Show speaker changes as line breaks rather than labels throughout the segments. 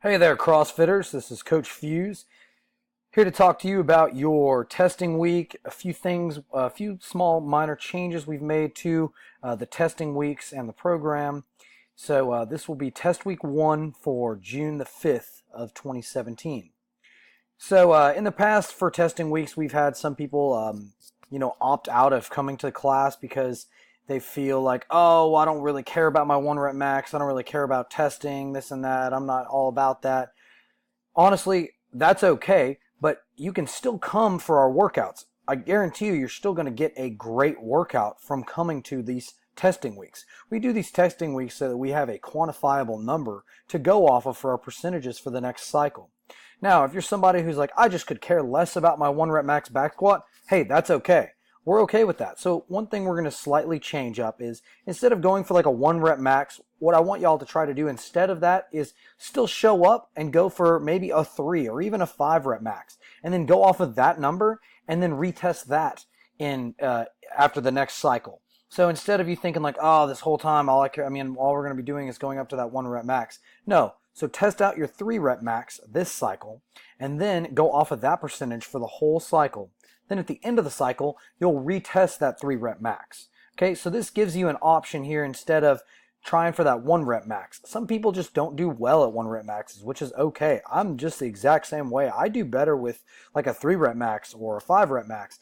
Hey there, CrossFitters. This is Coach Fuse here to talk to you about your testing week. A few things, a few small minor changes we've made to the testing weeks and the program. So this will be test week 1 for June the 5th of 2017. So in the past for testing weeks, we've had some people, opt out of coming to class because they feel like, oh, I don't really care about my 1 rep max. I don't really care about testing, this and that. I'm not all about that. Honestly, that's okay, but you can still come for our workouts. I guarantee you're still going to get a great workout from coming to these testing weeks. We do these testing weeks so that we have a quantifiable number to go off of for our percentages for the next cycle. Now, if you're somebody who's like, I just could care less about my 1 rep max back squat, hey, that's okay. We're okay with that. So one thing we're going to slightly change up is instead of going for like a 1 rep max, what I want y'all to try to do instead of that is still show up and go for maybe a 3 or even a 5 rep max, and then go off of that number and then retest that in after the next cycle. So instead of you thinking like, oh, this whole time all we're going to be doing is going up to that 1 rep max. No. So test out your 3 rep max this cycle and then go off of that percentage for the whole cycle. Then at the end of the cycle, you'll retest that 3 rep max. Okay, so this gives you an option here instead of trying for that 1 rep max. Some people just don't do well at 1 rep maxes, which is okay. I'm just the exact same way. I do better with like a 3 rep max or a 5 rep max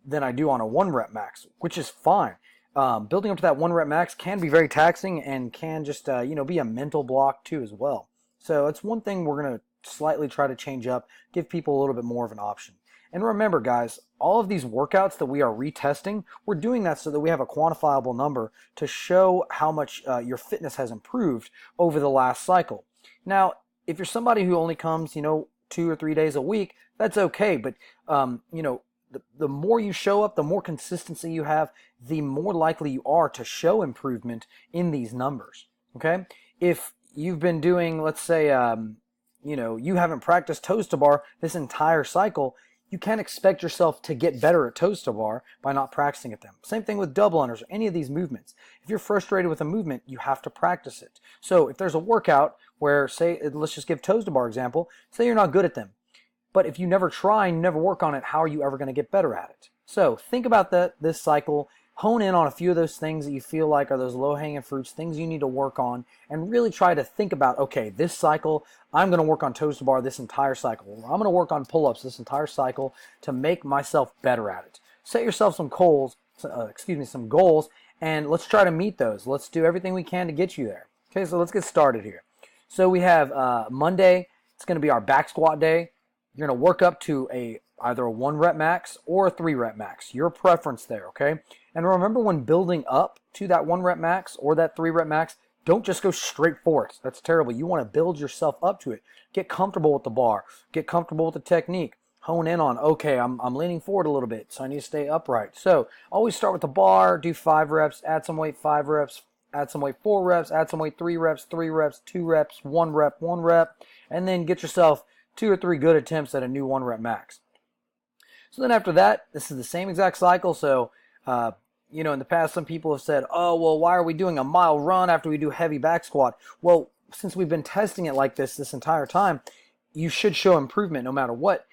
than I do on a 1 rep max, which is fine. Building up to that 1 rep max can be very taxing and can just be a mental block too as well. So it's one thing we're going to slightly try to change up, give people a little bit more of an option. And remember, guys, all of these workouts that we are retesting, we're doing that so that we have a quantifiable number to show how much your fitness has improved over the last cycle. Now, if you're somebody who only comes, 2 or 3 days a week, that's okay. But, the more you show up, the more consistency you have, the more likely you are to show improvement in these numbers. Okay? If you've been doing, let's say, you haven't practiced toes to bar this entire cycle, you can't expect yourself to get better at toes to bar by not practicing at them. Same thing with double unders or any of these movements. If you're frustrated with a movement, you have to practice it. So if there's a workout where, say, let's just give toes to bar example, say you're not good at them. But if you never try and never work on it, how are you ever going to get better at it? So think about this cycle. Hone in on a few of those things that you feel like are those low-hanging fruits, things you need to work on, and really try to think about, okay, this cycle, I'm going to work on toes to bar this entire cycle. Or I'm going to work on pull-ups this entire cycle to make myself better at it. Set yourself some goals, and let's try to meet those. Let's do everything we can to get you there. Okay, so let's get started here. So we have Monday. It's going to be our back squat day. You're going to work up to either a 1 rep max or a 3 rep max. Your preference there, okay? And remember, when building up to that 1 rep max or that 3 rep max, don't just go straight for it. That's terrible. You want to build yourself up to it. Get comfortable with the bar. Get comfortable with the technique. Hone in on, okay, I'm leaning forward a little bit, so I need to stay upright. So always start with the bar, do 5 reps, add some weight, 5 reps, add some weight, 4 reps, add some weight, 3 reps, 3 reps, 2 reps, 1 rep, 1 rep, and then get yourself 2 or 3 good attempts at a new 1 rep max. So then after that, this is the same exact cycle. So, in the past, some people have said, oh, well, why are we doing a mile run after we do heavy back squat? Well, since we've been testing it like this entire time, you should show improvement no matter what.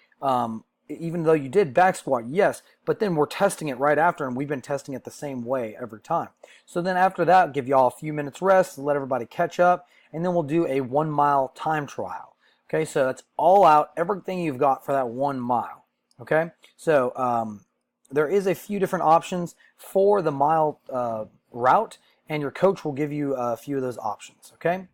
Even though you did back squat, yes, but then we're testing it right after, and we've been testing it the same way every time. So then after that, give y'all a few minutes rest, let everybody catch up, and then we'll do a 1 mile time trial. Okay, so that's all out, everything you've got for that 1 mile. Okay, so there is a few different options for the mile route, and your coach will give you a few of those options. Okay,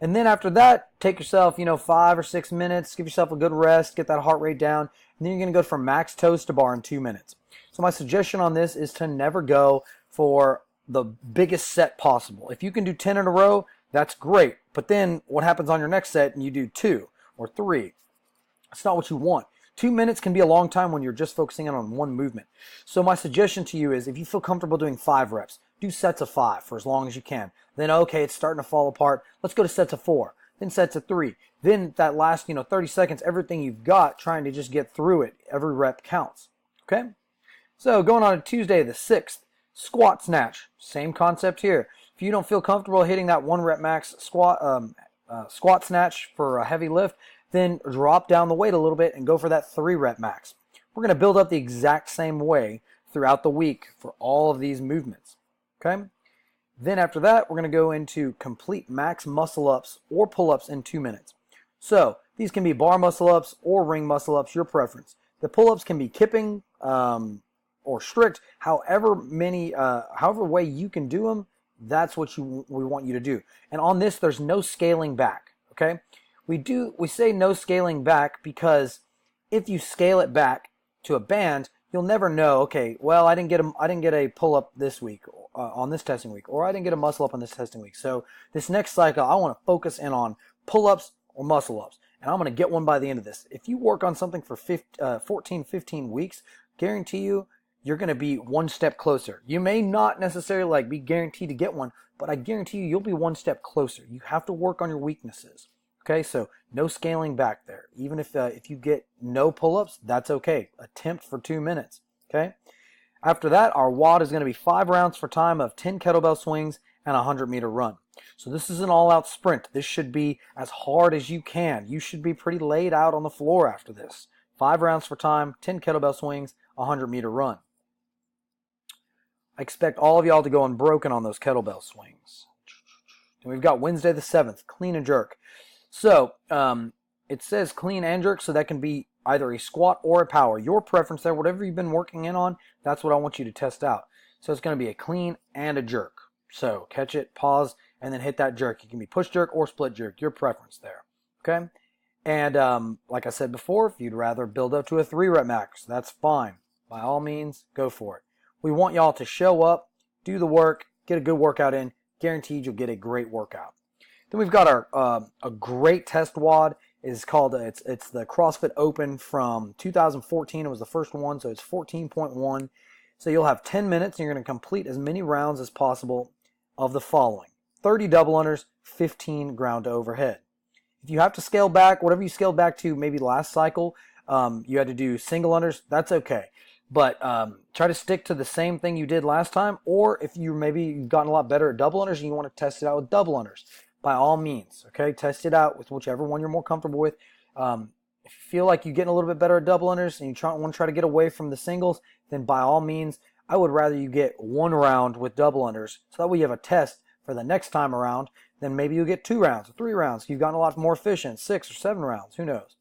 and then after that, take yourself 5 or 6 minutes, give yourself a good rest, get that heart rate down, and then you're going to go from max toes to bar in 2 minutes. So my suggestion on this is to never go for the biggest set possible. If you can do 10 in a row, that's great. But then what happens on your next set and you do 2 or 3? It's not what you want. 2 minutes can be a long time when you're just focusing in on one movement. So my suggestion to you is, if you feel comfortable doing 5 reps, do sets of 5 for as long as you can. Then, okay, it's starting to fall apart. Let's go to sets of 4, then sets of 3. Then that last 30 seconds, everything you've got, trying to just get through it. Every rep counts. Okay? So going on to Tuesday the 6th, squat snatch. Same concept here. If you don't feel comfortable hitting that 1 rep max squat squat snatch for a heavy lift, then drop down the weight a little bit and go for that 3 rep max. We're going to build up the exact same way throughout the week for all of these movements. Okay? Then after that, we're going to go into complete max muscle ups or pull ups in 2 minutes. So these can be bar muscle ups or ring muscle ups, your preference. The pull ups can be kipping or strict, however way you can do them. That's what we want you to do. And on this, there's no scaling back. Okay, we say no scaling back because if you scale it back to a band, you'll never know. Okay, well, I didn't get a pull up this week on this testing week, or I didn't get a muscle up on this testing week. So this next cycle, I want to focus in on pull ups or muscle ups, and I'm going to get one by the end of this. If you work on something for 14, 15 weeks, guarantee you're going to be one step closer. You may not necessarily be guaranteed to get one, but I guarantee you'll be one step closer. You have to work on your weaknesses. Okay, so no scaling back there. Even if you get no pull-ups, that's okay. Attempt for 2 minutes. Okay. After that, our WOD is going to be 5 rounds for time of 10 kettlebell swings and a 100-meter run. So this is an all-out sprint. This should be as hard as you can. You should be pretty laid out on the floor after this. 5 rounds for time, 10 kettlebell swings, a 100-meter run. I expect all of y'all to go unbroken on those kettlebell swings. And we've got Wednesday the 7th, clean and jerk. So it says clean and jerk, so that can be either a squat or a power. Your preference there, whatever you've been working in on, that's what I want you to test out. So it's going to be a clean and a jerk. So catch it, pause, and then hit that jerk. It can be push jerk or split jerk, your preference there. Okay? And like I said before, if you'd rather build up to a 3 rep max, that's fine. By all means, go for it. We want y'all to show up, do the work, get a good workout in. Guaranteed you'll get a great workout. Then we've got our a great test WOD. It's called it's the CrossFit Open from 2014. It was the first one, so it's 14.1. So you'll have 10 minutes, and you're going to complete as many rounds as possible of the following: 30 double unders, 15 ground to overhead. If you have to scale back, whatever you scaled back to, maybe last cycle, you had to do single unders. That's okay. But try to stick to the same thing you did last time, or if you've gotten a lot better at double unders and you want to test it out with double unders, by all means, okay? Test it out with whichever one you're more comfortable with. If you feel like you're getting a little bit better at double unders and you want to try to get away from the singles, then by all means, I would rather you get 1 round with double unders, so that way you have a test for the next time around. Then maybe you'll get 2 rounds or 3 rounds. You've gotten a lot more efficient, 6 or 7 rounds, who knows?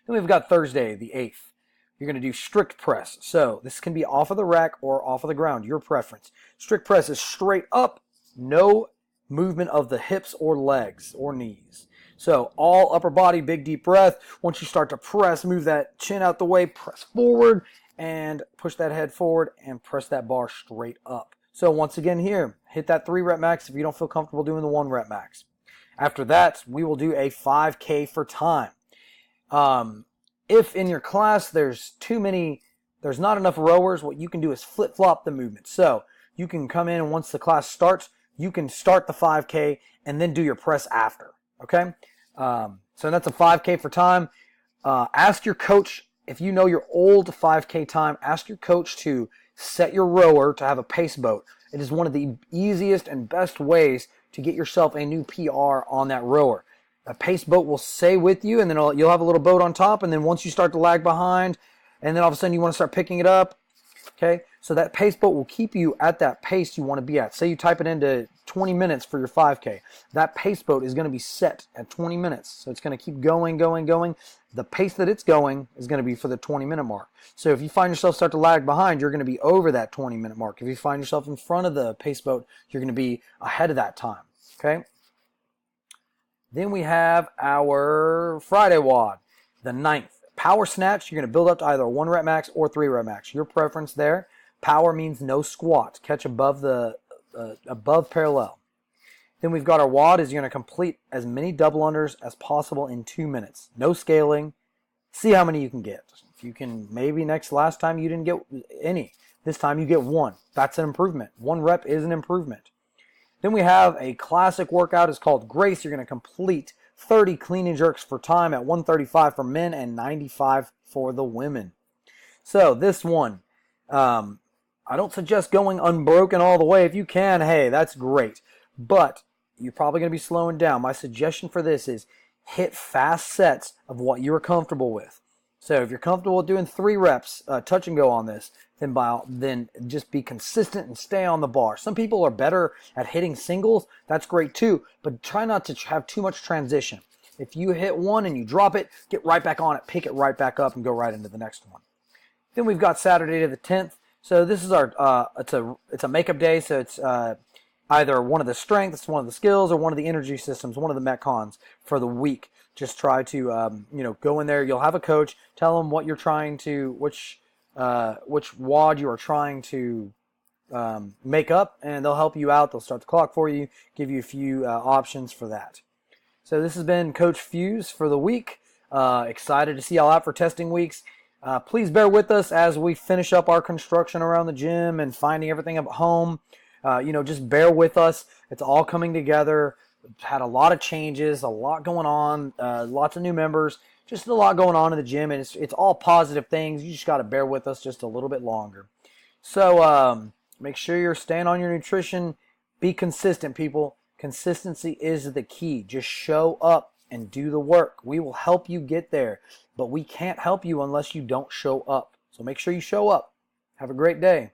Then we've got Thursday, the 8th. You're going to do strict press. So this can be off of the rack or off of the ground, your preference. Strict press is straight up, no movement of the hips or legs or knees. So all upper body, big deep breath. Once you start to press, move that chin out the way, press forward, and push that head forward and press that bar straight up. So once again here, hit that 3 rep max if you don't feel comfortable doing the 1 rep max. After that, we will do a 5K for time. If in your class there's not enough rowers, what you can do is flip-flop the movement. So you can come in, and once the class starts, you can start the 5K and then do your press after. Okay? So that's a 5K for time. Ask your coach, if you know your old 5K time, ask your coach to set your rower to have a pace boat. It is one of the easiest and best ways to get yourself a new PR on that rower. A pace boat will stay with you, and then you'll have a little boat on top, and then once you start to lag behind, and then all of a sudden you want to start picking it up, okay? So that pace boat will keep you at that pace you want to be at. Say you type it into 20 minutes for your 5K. That pace boat is going to be set at 20 minutes. So it's going to keep going. The pace that it's going is going to be for the 20-minute mark. So if you find yourself start to lag behind, you're going to be over that 20-minute mark. If you find yourself in front of the pace boat, you're going to be ahead of that time, okay? Then we have our Friday WOD, the 9th. Power snatch, you're going to build up to either a 1 rep max or 3 rep max. Your preference there. Power means no squat. Catch above parallel. Then we've got our WOD is you're going to complete as many double unders as possible in 2 minutes. No scaling. See how many you can get. If you can, maybe last time you didn't get any. This time you get 1. That's an improvement. 1 rep is an improvement. Then we have a classic workout. It's called Grace. You're going to complete 30 clean and jerks for time at 135 for men and 95 for the women. So this one, I don't suggest going unbroken all the way. If you can, hey, that's great. But you're probably going to be slowing down. My suggestion for this is hit fast sets of what you're comfortable with. So if you're comfortable with doing 3 reps, touch and go on this, then just be consistent and stay on the bar. Some people are better at hitting singles. That's great too, but try not to have too much transition. If you hit one and you drop it, get right back on it, pick it right back up, and go right into the next one. Then we've got Saturday the 10th. So this is our it's a makeup day. So it's either one of the strengths, one of the skills, or one of the energy systems, one of the metcons for the week. Just try to go in there. You'll have a coach. Tell them what you're trying to, which WOD you are trying to make up, and they'll help you out. They'll start the clock for you, give you a few options for that. So this has been Coach Fuse for the week. Excited to see y'all out for testing weeks. Please bear with us as we finish up our construction around the gym and finding everything up at home. Just bear with us. It's all coming together. Had a lot of changes, a lot going on, lots of new members, just a lot going on in the gym, and it's all positive things. You just got to bear with us just a little bit longer. So make sure you're staying on your nutrition. Be consistent, people. Consistency is the key. Just show up and do the work. We will help you get there, but we can't help you unless you don't show up. So make sure you show up. Have a great day.